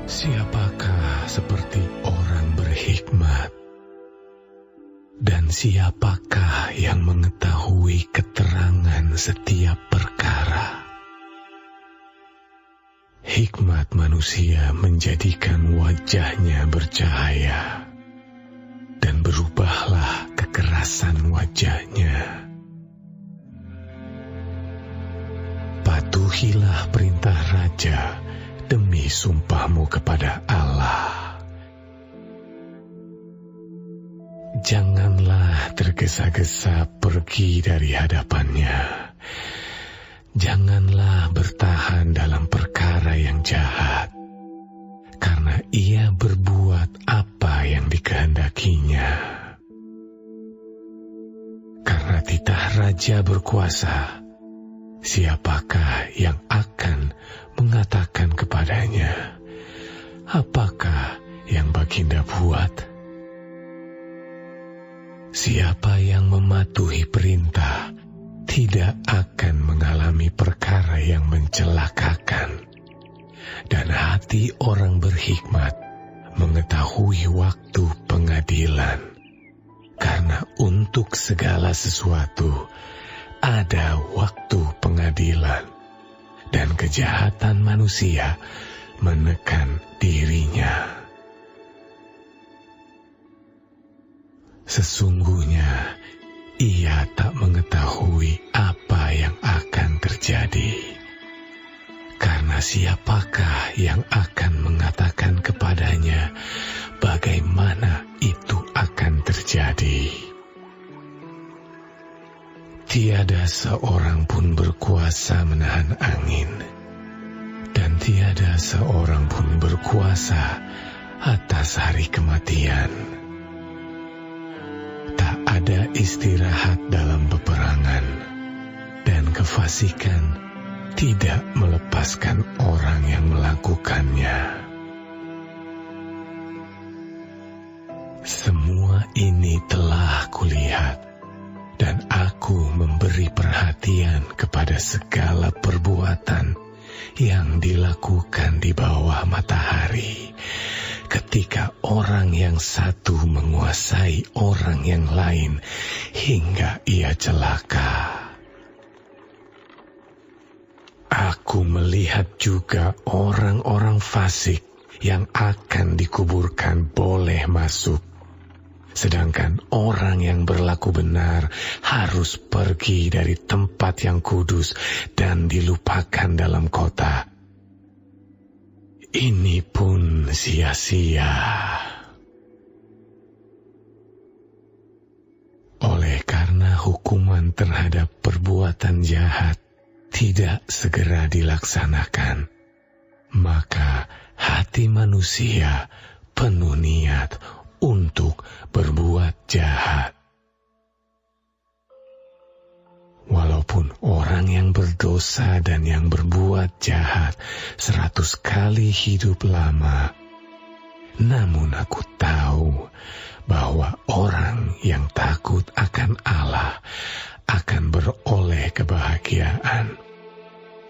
Siapakah seperti orang berhikmat? Dan siapakah yang mengetahui keterangan setiap perkara? Hikmat manusia menjadikan wajahnya bercahaya, dan berubahlah kekerasan wajahnya. Patuhilah perintah raja demi sumpahmu kepada Allah. Janganlah tergesa-gesa pergi dari hadapannya. Janganlah bertahan dalam perkara yang jahat, karena ia berbuat apa yang dikehendakinya. Karena titah raja berkuasa, siapakah yang akan mengatakan kepadanya, apakah yang baginda buat? Siapa yang mematuhi perintah tidak akan mengalami perkara yang mencelakakan, dan hati orang berhikmat mengetahui waktu pengadilan, karena untuk segala sesuatu ada waktu pengadilan, dan kejahatan manusia menekan dirinya. Sesungguhnya ia tak mengetahui apa yang akan terjadi, karena siapakah yang akan mengatakan kepadanya bagaimana itu akan terjadi? Tiada seorang pun berkuasa menahan angin, dan tiada seorang pun berkuasa atas hari kematian. Tak ada istirahat dalam peperangan, dan kefasikan tidak melepaskan orang yang melakukannya. Semua ini telah kulihat, dan aku memberi perhatian kepada segala perbuatan yang dilakukan di bawah matahari, ketika orang yang satu menguasai orang yang lain hingga ia celaka. Aku melihat juga orang-orang fasik yang akan dikuburkan boleh masuk, sedangkan orang yang berlaku benar harus pergi dari tempat yang kudus dan dilupakan dalam kota. Ini pun sia-sia. Oleh karena hukuman terhadap perbuatan jahat tidak segera dilaksanakan, maka hati manusia penuh niat untuk berbuat jahat. Walaupun orang yang berdosa dan yang berbuat jahat 100 kali hidup lama, namun aku tahu bahwa orang yang takut akan Allah akan beroleh kebahagiaan,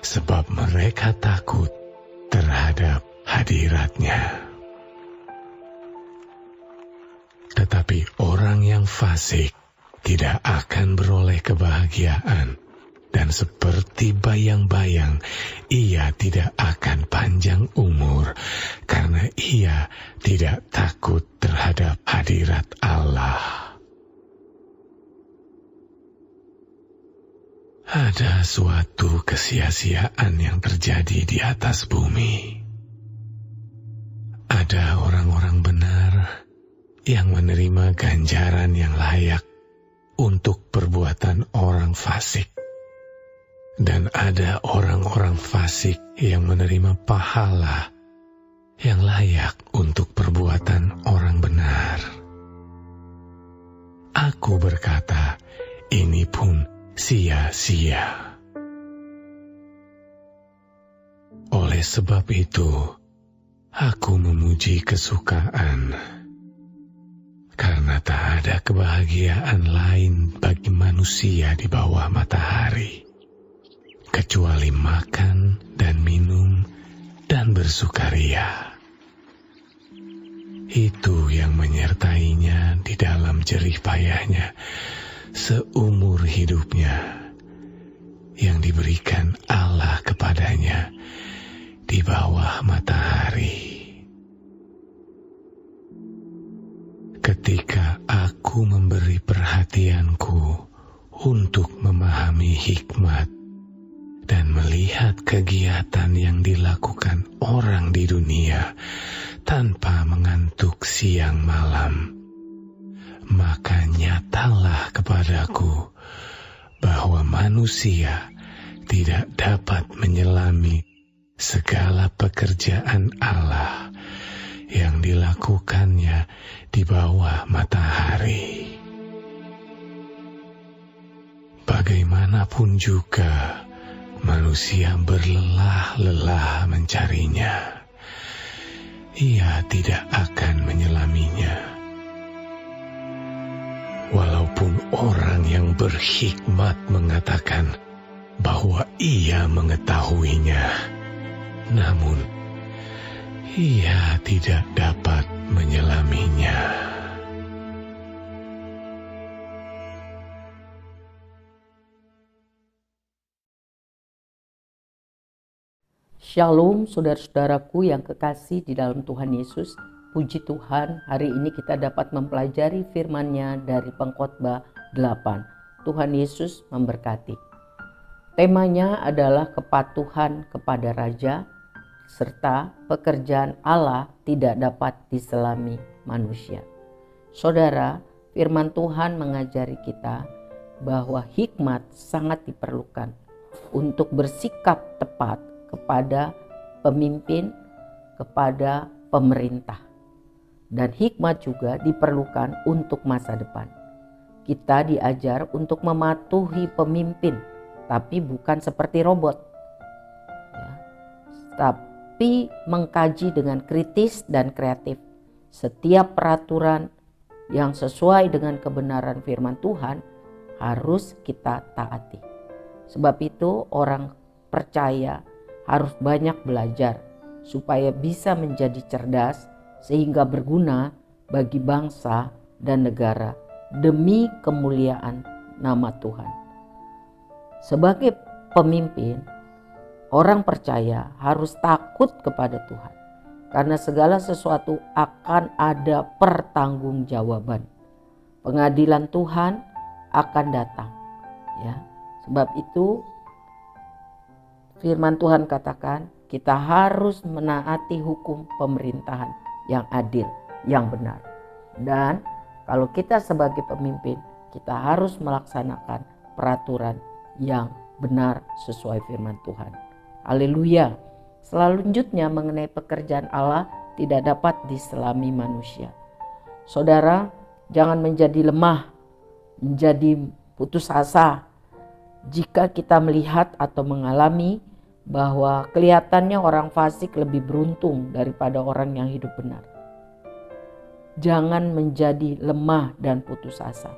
sebab mereka takut terhadap hadirat-Nya. Tetapi orang yang fasik tidak akan beroleh kebahagiaan, dan seperti bayang-bayang ia tidak akan panjang umur, karena ia tidak takut terhadap hadirat Allah. Ada suatu kesia-siaan yang terjadi di atas bumi. Ada orang-orang benar yang menerima ganjaran yang layak untuk perbuatan orang fasik, dan ada orang-orang fasik yang menerima pahala yang layak untuk perbuatan orang benar. Aku berkata, ini pun sia-sia. Oleh sebab itu, aku memuji kesukaan, karena tak ada kebahagiaan lain bagi manusia di bawah matahari, kecuali makan dan minum dan bersukaria, Itu yang menyertainya di dalam jerih payahnya seumur hidupnya, yang diberikan Allah kepadanya di bawah matahari. Ketika aku memberi perhatianku untuk memahami hikmat dan melihat kegiatan yang dilakukan orang di dunia tanpa mengantuk siang malam, maka nyatalah kepadaku bahwa manusia tidak dapat menyelami segala pekerjaan Allah yang dilakukannya di bawah matahari. Bagaimanapun juga manusia berlelah-lelah mencarinya, ia tidak akan menyelaminya. Walaupun orang yang berhikmat mengatakan bahwa ia mengetahuinya, namun ia tidak dapat menyelaminya. Shalom saudara-saudaraku yang kekasih di dalam Tuhan Yesus. Puji Tuhan, hari ini kita dapat mempelajari firman-Nya dari Pengkhotbah 8. Tuhan Yesus memberkati. Temanya adalah kepatuhan kepada Raja, serta pekerjaan Allah tidak dapat diselami manusia. Saudara, firman Tuhan mengajari kita bahwa hikmat sangat diperlukan untuk bersikap tepat kepada pemimpin, kepada pemerintah. Dan hikmat juga diperlukan untuk masa depan. Kita diajar untuk mematuhi pemimpin, tapi bukan seperti robot. Ya, tapi mengkaji dengan kritis dan kreatif. Setiap peraturan yang sesuai dengan kebenaran firman Tuhan harus kita taati. Sebab itu orang percaya harus banyak belajar supaya bisa menjadi cerdas sehingga berguna bagi bangsa dan negara demi kemuliaan nama Tuhan. Sebagai pemimpin, orang percaya harus takut kepada Tuhan karena segala sesuatu akan ada pertanggungjawaban. Pengadilan Tuhan akan datang, ya. Sebab itu firman Tuhan katakan kita harus menaati hukum pemerintahan yang adil, yang benar. Dan kalau kita sebagai pemimpin, kita harus melaksanakan peraturan yang benar sesuai firman Tuhan. Haleluya. Selanjutnya mengenai pekerjaan Allah tidak dapat diselami manusia. Saudara, jangan menjadi lemah, menjadi putus asa jika kita melihat atau mengalami bahwa kelihatannya orang fasik lebih beruntung daripada orang yang hidup benar. Jangan menjadi lemah dan putus asa.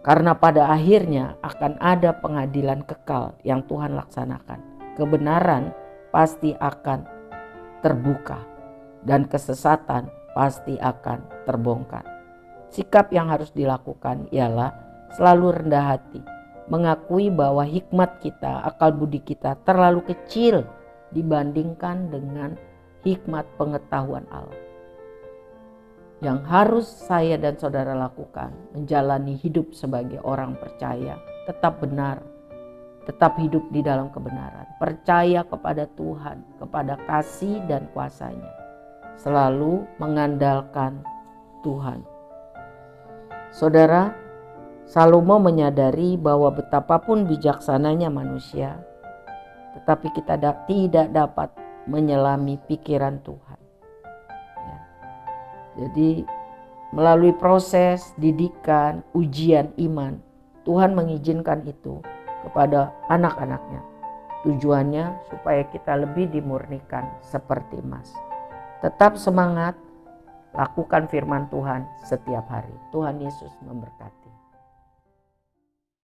Karena pada akhirnya akan ada pengadilan kekal yang Tuhan laksanakan. Kebenaran pasti akan terbuka dan kesesatan pasti akan terbongkar. Sikap yang harus dilakukan ialah selalu rendah hati, mengakui bahwa hikmat kita, akal budi kita terlalu kecil dibandingkan dengan hikmat pengetahuan Allah. Yang harus saya dan saudara lakukan, menjalani hidup sebagai orang percaya, tetap benar, tetap hidup di dalam kebenaran, percaya kepada Tuhan, kepada kasih dan kuasa-Nya, selalu mengandalkan Tuhan. Saudara, Salomo menyadari bahwa betapapun bijaksananya manusia, tetapi kita tidak dapat menyelami pikiran Tuhan. Ya. Jadi melalui proses didikan, ujian iman, Tuhan mengizinkan itu kepada anak-anaknya. Tujuannya supaya kita lebih dimurnikan seperti emas. Tetap semangat, lakukan firman Tuhan setiap hari. Tuhan Yesus memberkati.